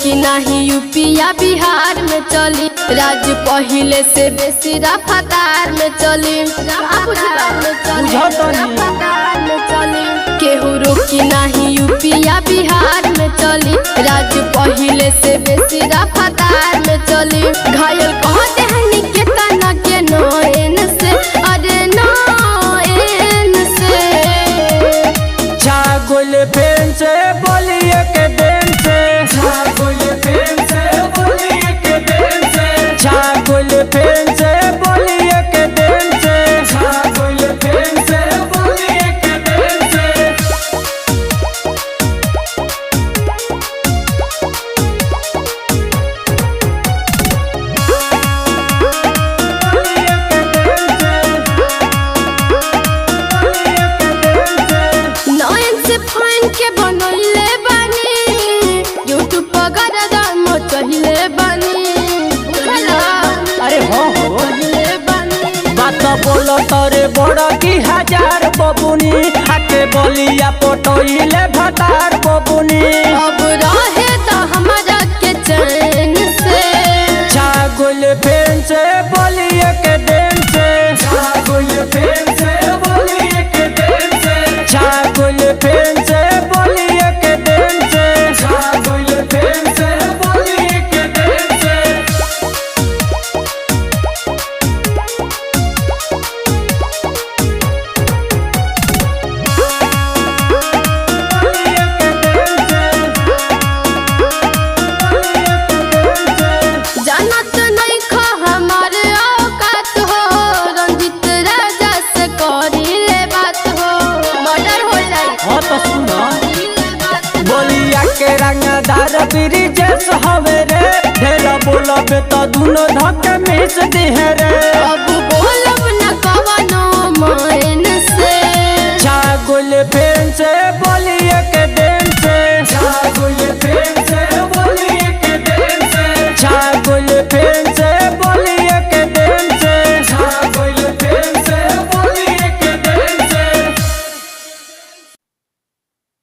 कि नहीं यूपिया बिहार में चली राज्य पहिले से बेसी रफ्तार में चली केहू रोकी नहीं यूपिया बिहार में चली राज्य पहिले से बेसी रफ्तार में चली घायल कह देहनी के तना के नैन से अरे नैन से छागुल फेन से बोलिए के देन से छागुल फेन से बोलिए के देन से छागुल फेन से बोलिए के देन से छागुल फेन से बोलिए के देन से नयन से फाइन के बनैले बानी यूट्यूब पर गरदान मचहिले बानी अरे हो मचहिले बानी बात बोलो तोरे बड़ा की हजार बबुनी आके बोलिया पटोइले भतार बबुनी अब रहे तो हमारा के चैन से छागुल फेन से बोलिए के देन से छागुल फेन से बोलिए के देन से छागुल फेन से बोलिए के देन से छागुल फेन से बोलिए के देन से जानत नहीं खा हमारे औकात हो रंजित राजा से करी ले बात हो मर्डर हो जाए हाँ तो सुनो बोलिया के रंगदार ब्रिजेश हवे रे ढेरा बोलबे तो दुनो धक्के मिस दिहे रे